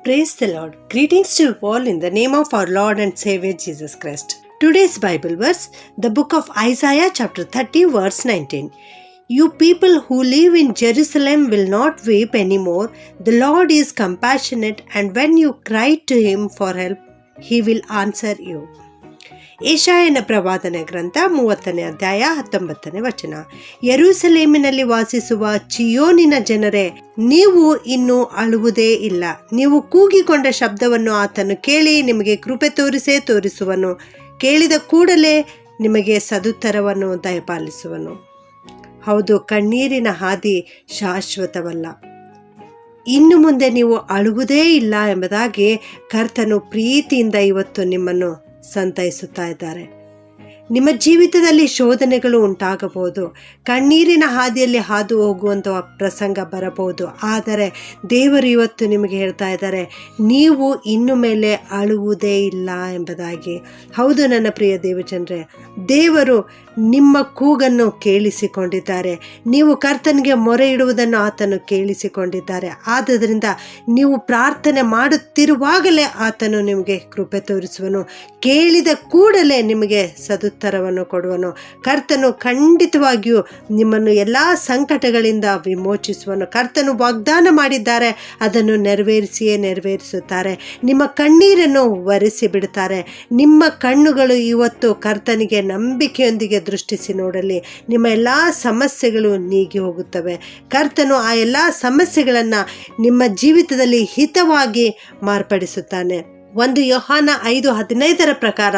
Praise the Lord. Greetings to you all in the name of our Lord and Savior Jesus Christ. Today's Bible verse, the book of Isaiah chapter 30 verse 19. You people who live in Jerusalem will not weep anymore. The Lord is compassionate, and when you cry to him for help, he will answer you. ಯೆಶಾಯನ ಪ್ರವಾದನೆ ಗ್ರಂಥ 30ನೇ ಅಧ್ಯಾಯ 19ನೇ ವಚನ. ಯೆರೂಸಲೇಮಿನಲ್ಲಿ ವಾಸಿಸುವ ಚಿಯೋನಿನ ಜನರೇ, ನೀವು ಇನ್ನು ಅಳುವುದೇ ಇಲ್ಲ. ನೀವು ಕೂಗಿಕೊಂಡ ಶಬ್ದವನ್ನು ಆತನು ಕೇಳಿ ನಿಮಗೆ ಕೃಪೆ ತೋರಿಸುವನು. ಕೇಳಿದ ಕೂಡಲೇ ನಿಮಗೆ ಸದುತ್ತರವನ್ನು ದಯಪಾಲಿಸುವನು. ಹೌದು, ಕಣ್ಣೀರಿನ ಹಾದಿ ಶಾಶ್ವತವಲ್ಲ. ಇನ್ನು ಮುಂದೆ ನೀವು ಅಳುವುದೇ ಇಲ್ಲ ಎಂಬುದಾಗಿ ಕರ್ತನು ಪ್ರೀತಿಯಿಂದ ಇವತ್ತು ನಿಮ್ಮನ್ನು ಸಂತೈಸುತ್ತಾ ಇದ್ದಾರೆ. ನಿಮ್ಮ ಜೀವಿತದಲ್ಲಿ ಶೋಧನೆಗಳು ಉಂಟಾಗಬಹುದು, ಕಣ್ಣೀರಿನ ಹಾದಿಯಲ್ಲಿ ಹಾದು ಹೋಗುವಂಥ ಪ್ರಸಂಗ ಬರಬಹುದು. ಆದರೆ ದೇವರು ಇವತ್ತು ನಿಮಗೆ ಹೇಳ್ತಾ ಇದ್ದಾರೆ, ನೀವು ಇನ್ನು ಮೇಲೆ ಅಳುವುದೇ ಇಲ್ಲ ಎಂಬುದಾಗಿ. ಹೌದು ನನ್ನ ಪ್ರಿಯ ದೇವಜನರೇ, ದೇವರು ನಿಮ್ಮ ಕೂಗನ್ನು ಕೇಳಿಸಿಕೊಂಡಿದ್ದಾರೆ. ನೀವು ಕರ್ತನಿಗೆ ಮೊರೆ ಇಡುವುದನ್ನು ಆತನು ಕೇಳಿಸಿಕೊಂಡಿದ್ದಾರೆ. ಆದುದರಿಂದ ನೀವು ಪ್ರಾರ್ಥನೆ ಮಾಡುತ್ತಿರುವಾಗಲೇ ಆತನು ನಿಮಗೆ ಕೃಪೆ ತೋರಿಸುವನು. ಕೇಳಿದ ಕೂಡಲೇ ನಿಮಗೆ ಸದುತ್ತರವನ್ನು ಕೊಡುವನು. ಕರ್ತನು ಖಂಡಿತವಾಗಿಯೂ ನಿಮ್ಮನ್ನು ಎಲ್ಲ ಸಂಕಟಗಳಿಂದ ವಿಮೋಚಿಸುವನು. ಕರ್ತನು ವಾಗ್ದಾನ ಮಾಡಿದ್ದಾರೆ, ಅದನ್ನು ನೆರವೇರಿಸುತ್ತಾರೆ. ನಿಮ್ಮ ಕಣ್ಣೀರನ್ನು ಒರೆಸಿ ಬಿಡುತ್ತಾರೆ. ನಿಮ್ಮ ಕಣ್ಣುಗಳು ಇವತ್ತು ಕರ್ತನಿಗೆ ನಂಬಿಕೆಯೊಂದಿಗೆ ದೃಷ್ಟಿಸಿ ನೋಡಲಿ. ನಿಮ್ಮ ಎಲ್ಲ ಸಮಸ್ಯೆಗಳು ನೀಗಿ ಹೋಗುತ್ತವೆ. ಕರ್ತನು ಆ ಎಲ್ಲ ಸಮಸ್ಯೆಗಳನ್ನು ನಿಮ್ಮ ಜೀವಿತದಲ್ಲಿ ಹಿತವಾಗಿ ಮಾರ್ಪಡಿಸುತ್ತಾನೆ. 1 ಯೋಹಾನ 5:15 ಪ್ರಕಾರ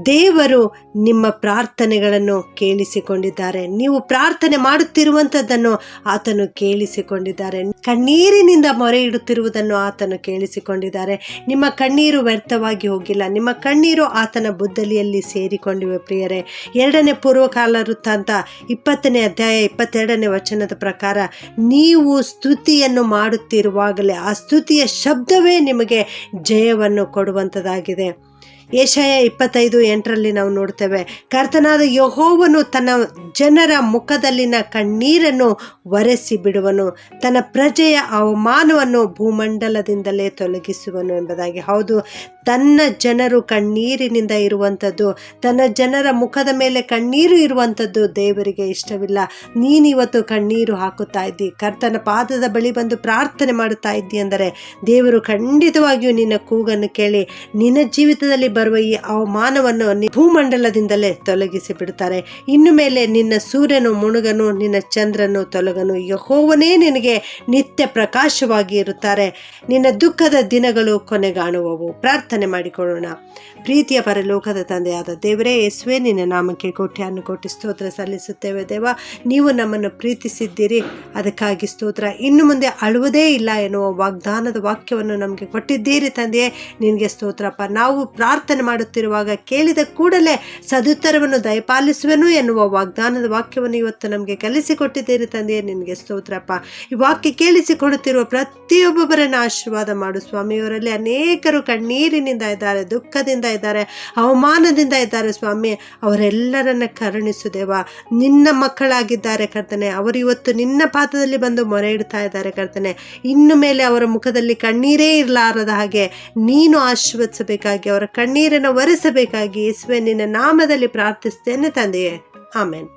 ದೇವರು ನಿಮ್ಮ ಪ್ರಾರ್ಥನೆಗಳನ್ನು ಕೇಳಿಸಿಕೊಂಡಿದ್ದಾರೆ. ನೀವು ಪ್ರಾರ್ಥನೆ ಮಾಡುತ್ತಿರುವಂಥದ್ದನ್ನು ಆತನು ಕೇಳಿಸಿಕೊಂಡಿದ್ದಾರೆ. ಕಣ್ಣೀರಿನಿಂದ ಮೊರೆ ಇಡುತ್ತಿರುವುದನ್ನು ಆತನು ಕೇಳಿಸಿಕೊಂಡಿದ್ದಾರೆ. ನಿಮ್ಮ ಕಣ್ಣೀರು ವ್ಯರ್ಥವಾಗಿ ಹೋಗಿಲ್ಲ. ನಿಮ್ಮ ಕಣ್ಣೀರು ಆತನ ಬುದ್ದಲಿಯಲ್ಲಿ ಸೇರಿಕೊಂಡಿವೆ ಪ್ರಿಯರೇ. 2ನೇ ಪೂರ್ವಕಾಲ ವೃತ್ತಾಂತ 20ನೇ ಅಧ್ಯಾಯ 22ನೇ ವಚನದ ಪ್ರಕಾರ ನೀವು ಸ್ತುತಿಯನ್ನು ಮಾಡುತ್ತಿರುವಾಗಲೇ ಆ ಸ್ತುತಿಯ ಶಬ್ದವೇ ನಿಮಗೆ ಜಯವನ್ನು ಕೊಡುವಂಥದ್ದಾಗಿದೆ. ಯೆಶಾಯ 25:8 ನಾವು ನೋಡ್ತೇವೆ, ಕರ್ತನಾದ ಯೆಹೋವನು ತನ್ನ ಜನರ ಮುಖದಲ್ಲಿನ ಕಣ್ಣೀರನ್ನು ಒರೆಸಿ ಬಿಡುವನು, ತನ್ನ ಪ್ರಜೆಯ ಅವಮಾನವನ್ನು ಭೂಮಂಡಲದಿಂದಲೇ ತೊಲಗಿಸುವನು ಎಂಬುದಾಗಿ. ಹೌದು, ತನ್ನ ಜನರು ಕಣ್ಣೀರಿನಿಂದ ಇರುವಂಥದ್ದು, ತನ್ನ ಜನರ ಮುಖದ ಮೇಲೆ ಕಣ್ಣೀರು ಇರುವಂಥದ್ದು ದೇವರಿಗೆ ಇಷ್ಟವಿಲ್ಲ. ನೀನಿವತ್ತು ಕಣ್ಣೀರು ಹಾಕುತ್ತಾ ಇದ್ದಿ, ಕರ್ತನ ಪಾದದ ಬಳಿ ಬಂದು ಪ್ರಾರ್ಥನೆ ಮಾಡುತ್ತಾ ಇದ್ದಿ ಅಂದರೆ ದೇವರು ಖಂಡಿತವಾಗಿಯೂ ನಿನ್ನ ಕೂಗನ್ನು ಕೇಳಿ ನಿನ್ನ ಜೀವಿತದಲ್ಲಿ ಬರುವ ಈ ಅವಮಾನವನ್ನು ಭೂಮಂಡಲದಿಂದಲೇ ತೊಲಗಿಸಿ ಬಿಡುತ್ತಾರೆ. ಇನ್ನು ಮೇಲೆ ನಿನ್ನ ಸೂರ್ಯನು ಮುಳುಗನು, ನಿನ್ನ ಚಂದ್ರನು ತೊಲಗನು. ಯೆಹೋವನೇ ನಿನಗೆ ನಿತ್ಯ ಪ್ರಕಾಶವಾಗಿ ಇರುತ್ತಾರೆ. ನಿನ್ನ ದುಃಖದ ದಿನಗಳು ಕೊನೆಗಾಣುವವು. ಪ್ರಾರ್ಥನೆ ಮಾಡಿಕೊಳ್ಳೋಣ. ಪ್ರೀತಿಯ ಪರಲೋಕದ ತಂದೆಯಾದ ದೇವರೇ, ಯೇಸುವೇ, ನಿನ್ನ ನಾಮಕ್ಕೆ ಕೋಟಿ ಸ್ತೋತ್ರ ಸಲ್ಲಿಸುತ್ತೇವೆ. ದೇವ, ನೀವು ನಮ್ಮನ್ನು ಪ್ರೀತಿಸಿದ್ದೀರಿ, ಅದಕ್ಕಾಗಿ ಸ್ತೋತ್ರ. ಇನ್ನು ಮುಂದೆ ಅಳುವುದೇ ಇಲ್ಲ ಎನ್ನುವ ವಾಗ್ದಾನದ ವಾಕ್ಯವನ್ನು ನಮಗೆ ಕೊಟ್ಟಿದ್ದೀರಿ ತಂದೆಯೇ, ನಿನಗೆ ಸ್ತೋತ್ರಪ್ಪ. ನಾವು ಪ್ರಾರ್ಥನೆ ಮಾಡುತ್ತಿರುವಾಗ ಕೇಳಿದ ಕೂಡಲೇ ಸದುತ್ತರವನ್ನು ದಯಪಾಲಿಸುವೆನು ಎನ್ನುವ ವಾಗ್ದಾನದ ವಾಕ್ಯವನ್ನು ಇವತ್ತು ನಮಗೆ ಕಲಿಸಿಕೊಟ್ಟಿದ್ದೀರಿ ತಂದೆಯೇ, ನಿನಗೆ ಸ್ತೋತ್ರಪ್ಪ. ಈ ವಾಕ್ಯ ಕೇಳಿಸಿಕೊಡುತ್ತಿರುವ ಪ್ರತಿಯೊಬ್ಬೊಬ್ಬರನ್ನು ಆಶೀರ್ವಾದ ಮಾಡು ಸ್ವಾಮಿಯವರಲ್ಲಿ. ಅನೇಕರು ಕಣ್ಣೀರಿನಿಂದ ಇದ್ದಾರೆ, ದುಃಖದಿಂದ ಇದ್ದಾರೆ, ಅವಮಾನದಿಂದ ಇದ್ದಾರೆ ಸ್ವಾಮಿ. ಅವರೆಲ್ಲರನ್ನ ಕರುಣಿಸು ದೇವ. ನಿನ್ನ ಮಕ್ಕಳಾಗಿದ್ದಾರೆ ಕರ್ತನೆ. ಅವರು ಇವತ್ತು ನಿನ್ನ ಪಾದದಲ್ಲಿ ಬಂದು ಮೊರೆ ಇಡ್ತಾ ಇದ್ದಾರೆ ಕರ್ತನೆ. ಇನ್ನು ಮೇಲೆ ಅವರ ಮುಖದಲ್ಲಿ ಕಣ್ಣೀರೇ ಇರಲಾರದ ಹಾಗೆ ನೀನು ಆಶೀರ್ವದಿಸಬೇಕಾಗಿ, ಅವರ ಕಣ್ಣೀರನ್ನು ಒರೆಸಬೇಕಾಗಿ ಯೇಸುವೆ ನಿನ್ನ ನಾಮದಲ್ಲಿ ಪ್ರಾರ್ಥಿಸ್ತೇನೆ ತಂದೆಯೇ. ಆಮೆನ್.